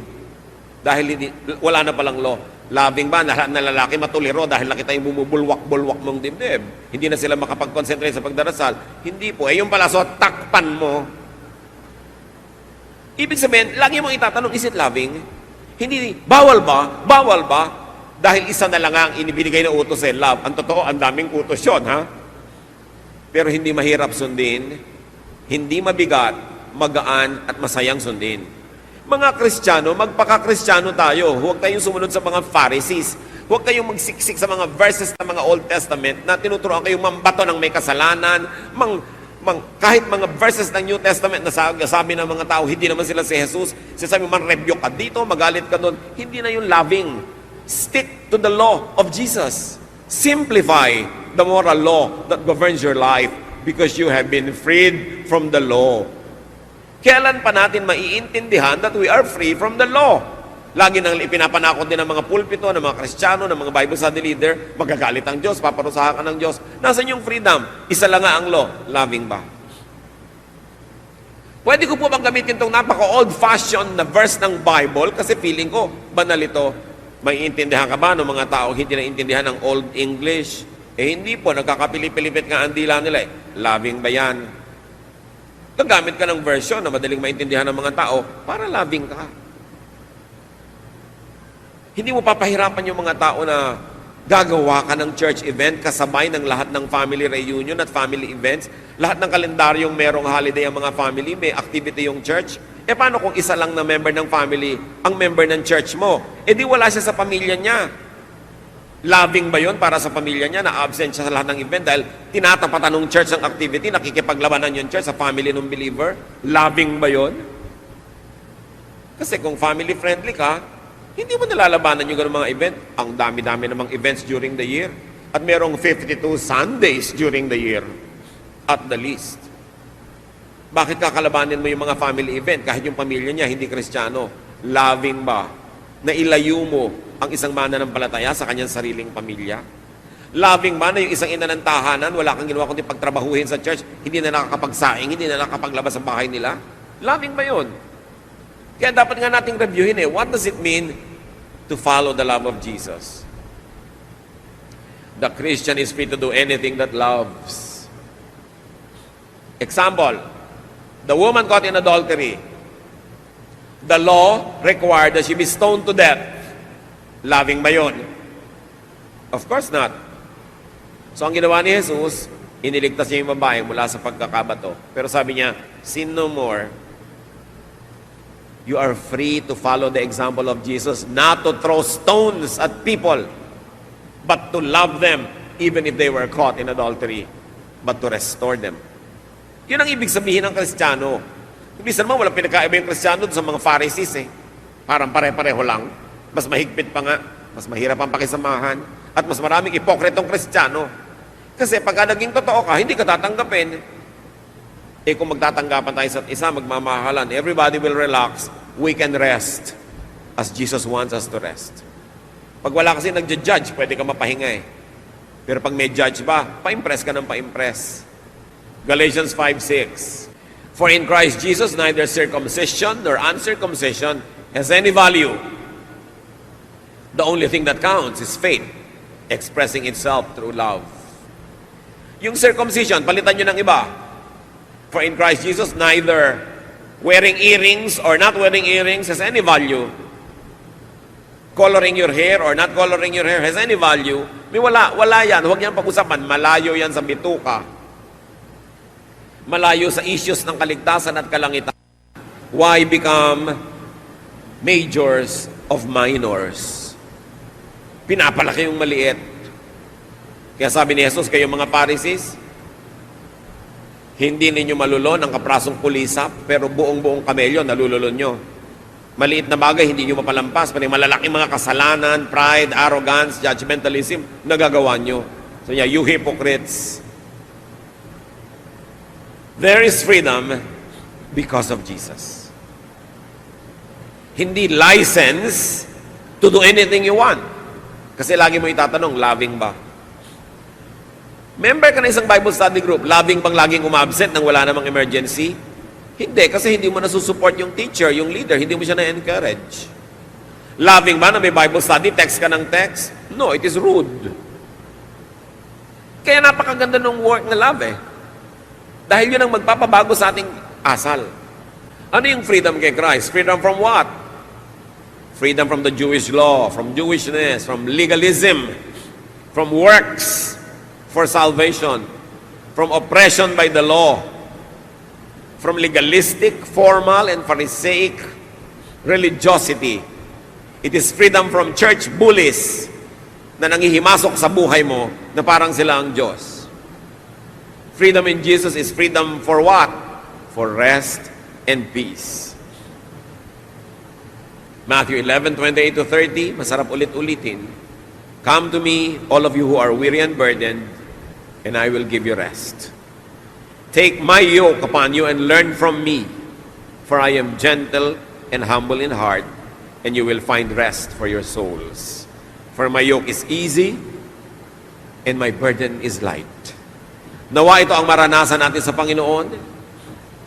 Dahil wala na palang law. Loving ba? Na lalaki matuliro dahil nakita yung bumubulwak-bulwak mong dibdib. Hindi na sila makapag-concentrate sa pagdarasal. Hindi po. Eh, yung pala, so takpan mo. Ibig sabihin, lagi mong itatanong, is it loving? Hindi, bawal ba? Bawal ba? Dahil isa na lang ang inibinigay na utos eh, love. Ang totoo, ang daming utos yun, ha? Pero hindi mahirap sundin. Hindi mabigat, magaan, at masayang sundin. Mga Kristiyano, magpaka-Kristiyano tayo. Huwag tayong sumunod sa mga Pharisees. Huwag kayong magsiksik sa mga verses ng mga Old Testament na tinuturoan kayong mambato ng may kasalanan. Kahit mga verses ng New Testament na sabi ng mga tao, hindi naman sila si Jesus. Sasabi man, rebuke ka dito, magalit ka doon. Hindi na yung loving. Stick to the law of Jesus. Simplify the moral law that governs your life. Because you have been freed from the law. Kailan pa natin maiintindihan that we are free from the law? Lagi nang ipinapanakot din ng mga pulpito, ng mga Kristiyano, ng mga Bible study leader, magagalit ang Diyos, paparusahan ka ng Diyos. Nasaan yung freedom? Isa lang nga ang law. Loving ba? Pwede ko po bang gamitin itong napaka-old-fashioned na verse ng Bible? Kasi feeling ko, banal ito. Maiintindihan ka ba ng mga tao hindi naintindihan ng Old English? Eh hindi po, nagkakapilip-pilipit nga ang dila nila eh. Loving ba yan? Gagamit ka ng version na madaling maintindihan ng mga tao para loving ka. Hindi mo papahirapan yung mga tao na gagawa ka ng church event kasabay ng lahat ng family reunion at family events. Lahat ng kalendaryong merong holiday ang mga family, may activity yung church. Eh paano kung isa lang na member ng family ang member ng church mo? Eh di wala siya sa pamilya niya. Loving ba yun para sa pamilya niya na absent siya sa lahat ng event dahil tinatapatan ng church ng activity, nakikipaglabanan yung church sa family ng believer? Loving ba yun? Kasi kung family-friendly ka, hindi mo nalalabanan yung ganung mga event. Ang dami-dami namang events during the year. At merong 52 Sundays during the year. At the least. Bakit kakalabanin mo yung mga family event kahit yung pamilya niya hindi Kristiyano? Loving ba? Na ilayo mo ang isang mananampalataya sa kanyang sariling pamilya? Loving ba na yung isang ina ng tahanan, wala kang ginawa kundi pagtrabahuhin sa church, hindi na nakakapagsaing, hindi na nakakapaglabas sa bahay nila? Loving ba yun? Kaya dapat nga nating reviewin what does it mean to follow the love of Jesus? The Christian is free to do anything that loves. Example, the woman caught in adultery. The law required that she be stoned to death. Loving ba yun? Of course not. So ang ginawa ni Jesus, iniligtas niya yung babae mula sa pagkakabato. Pero sabi niya, sin no more. You are free to follow the example of Jesus, not to throw stones at people, but to love them even if they were caught in adultery, but to restore them. Yun ang ibig sabihin ng Kristiyano. Ibig naman, walang pinakaiba yung Kristiyano sa mga Pharisees Parang pare-pareho lang. Mas mahigpit pa nga, mas mahirap ang pakisamahan, at mas maraming ipokritong Kristiyano. Kasi pagka naging totoo ka, hindi ka tatanggapin. Kung magtatanggapan tayo sa isa, magmamahalan, everybody will relax, we can rest as Jesus wants us to rest. Pag wala kasi nagja-judge, pwede ka mapahinga Pero pag may judge ba, pa-impress ka ng pa-impress. Galatians 5:6. For in Christ Jesus, neither circumcision nor uncircumcision has any value. The only thing that counts is faith, expressing itself through love. Yung circumcision, palitan nyo ng iba. For in Christ Jesus, neither wearing earrings or not wearing earrings has any value. Coloring your hair or not coloring your hair has any value. May wala yan. Huwag niyang pag-usapan. Malayo yan sa bituka. Malayo sa issues ng kaligtasan at kalangitan. Why become majors of minors? Pinapalaki yung maliit. Kaya sabi ni Jesus, kayo mga Pharisees, hindi ninyo malulon ang kaprasong kulisap, pero buong-buong kamelyo nalululon nyo. Maliit na bagay, hindi nyo mapalampas. Pati malalaking mga kasalanan, pride, arrogance, judgmentalism, nagagawa nyo. So yeah, you hypocrites. There is freedom because of Jesus. Hindi license to do anything you want. Kasi lagi mo itatanong, loving ba? Member ka na isang Bible study group, loving bang laging umabsent nang wala namang emergency? Hindi, kasi hindi mo nasusupport yung teacher, yung leader, hindi mo siya na-encourage. Loving ba na may Bible study, text ka ng text? No, it is rude. Kaya napakaganda ng work na love Dahil yun ang magpapabago sa ating asal. Ano yung freedom kay Christ? Freedom from what? Freedom from the Jewish law, from Jewishness, from legalism, from works, for salvation, from oppression by the law, from legalistic, formal, and Pharisaic religiosity. It is freedom from church bullies na nangihimasok sa buhay mo na parang sila ang Diyos. Freedom in Jesus is freedom for what? For rest and peace. Matthew 11:28-30, masarap ulit-ulitin. Come to me, all of you who are weary and burdened, and I will give you rest. Take my yoke upon you and learn from me, for I am gentle and humble in heart, and you will find rest for your souls. For my yoke is easy, and my burden is light. Nawa ito ang maranasan natin sa Panginoon.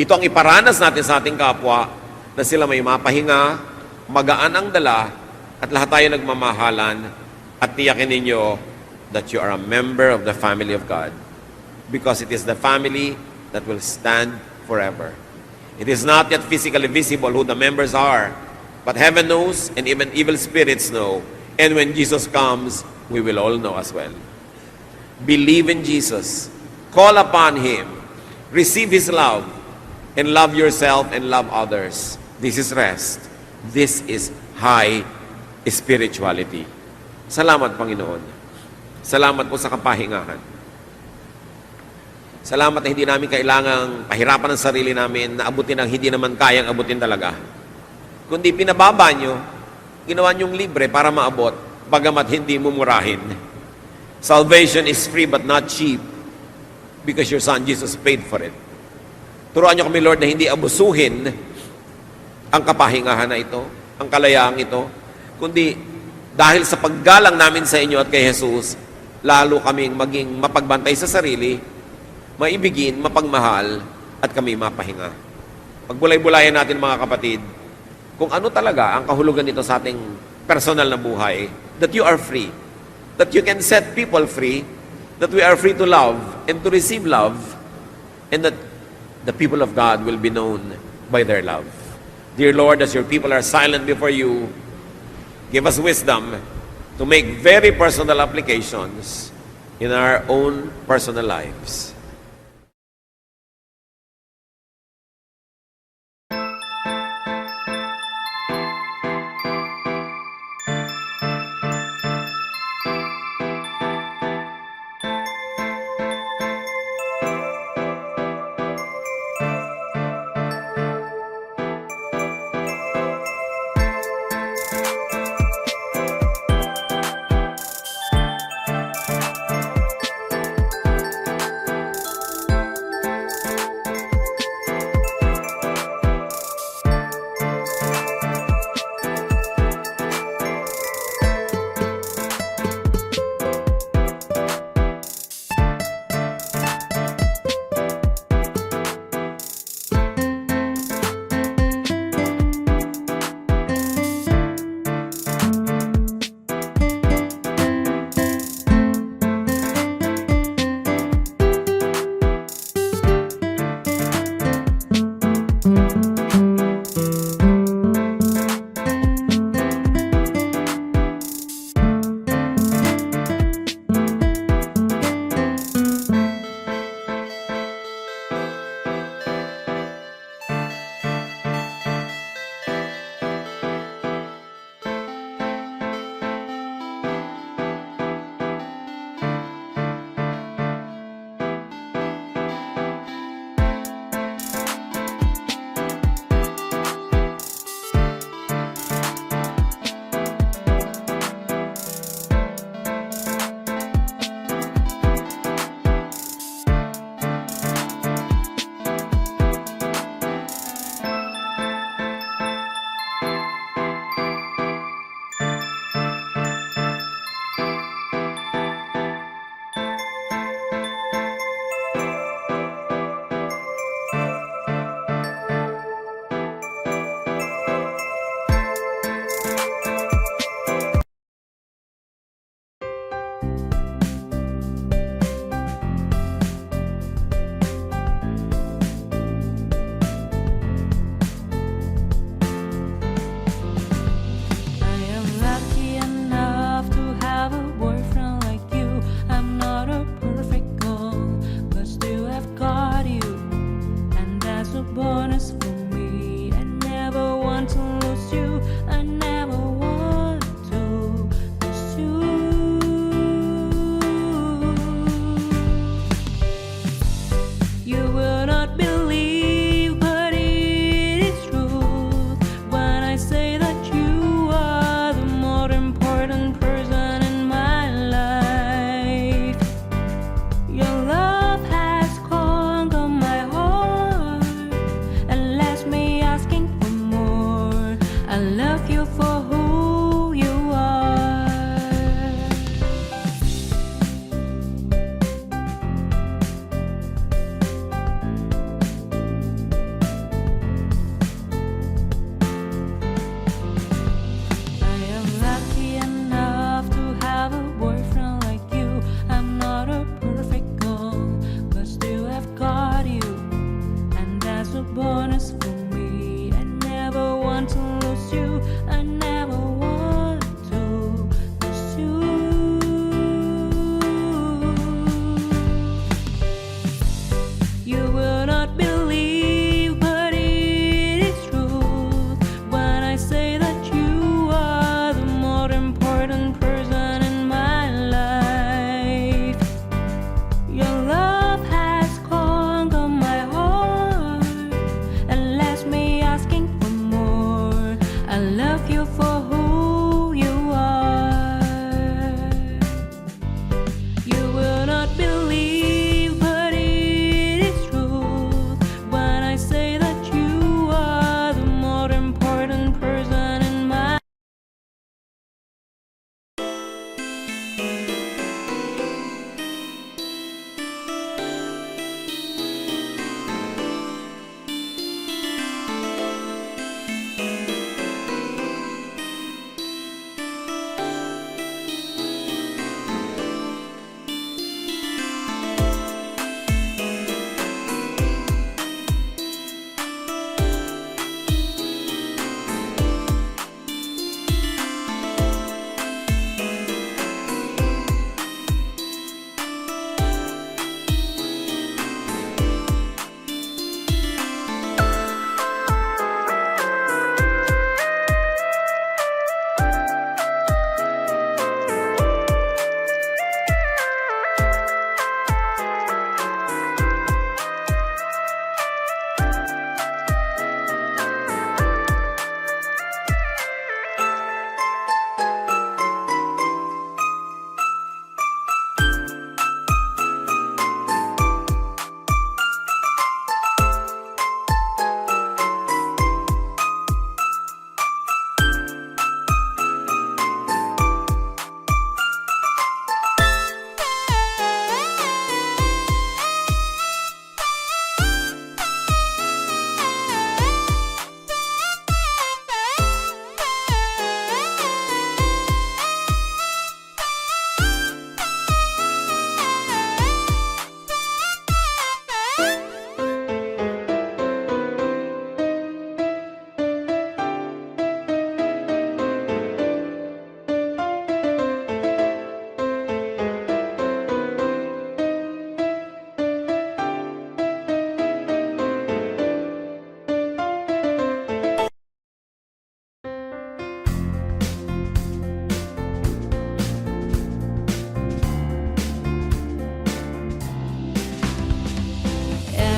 Ito ang iparanas natin sa ating kapwa, na sila may mapahinga, magaan ang dala, at lahat tayo nagmamahalan, at tiyakin ninyo that you are a member of the family of God, because it is the family that will stand forever. It is not yet physically visible who the members are, but heaven knows, and even evil spirits know, and when Jesus comes, we will all know as well. Believe in Jesus, call upon Him, receive His love, and love yourself and love others. This is rest. This is high spirituality. Salamat, Panginoon. Salamat po sa kapahingahan. Salamat na hindi namin kailangang pahirapan ang sarili namin na abutin ang hindi naman kayang abutin talaga. kundi pinababa nyo, ginawa nyong libre para maabot, bagamat hindi mumurahin. Salvation is free but not cheap because your Son Jesus paid for it. Turuan nyo kami, Lord, na hindi abusuhin ang kapahingahan na ito, ang kalayaang ito, kundi dahil sa paggalang namin sa inyo at kay Jesus, lalo kaming maging mapagbantay sa sarili, maibigin, mapagmahal, at kami mapahinga. Pagbulay-bulayan natin mga kapatid, kung ano talaga ang kahulugan nito sa ating personal na buhay, that you are free, that you can set people free, that we are free to love and to receive love, and that the people of God will be known by their love. Dear Lord, as your people are silent before you, give us wisdom to make very personal applications in our own personal lives.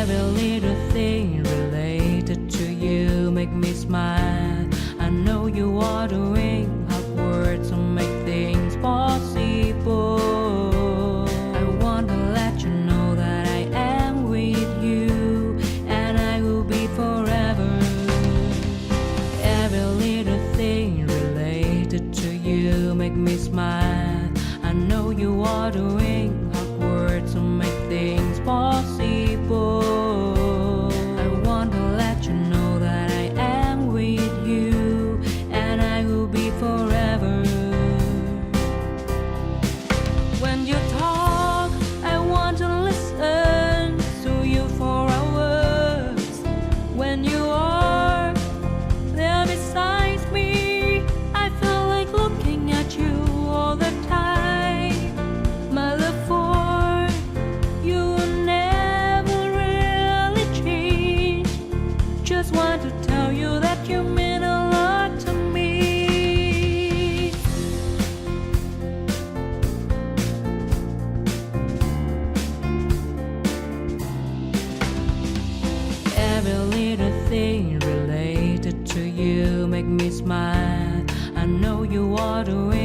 Every little thing related to you make me smile. I know you are doing hard work to make things possible. I want to let you know that I am with you and I will be forever. Every little thing related to you make me smile. I know you are doing hard work to make things possible. I want to let you know that I am with you and I will be forever. When you talk, I want to listen to you for hours. When you are there beside me, I feel like looking at you all the time. My love for you will never really change. Just want to tell you that you mean a lot to me. Every little thing related to you make me smile. I know you are doing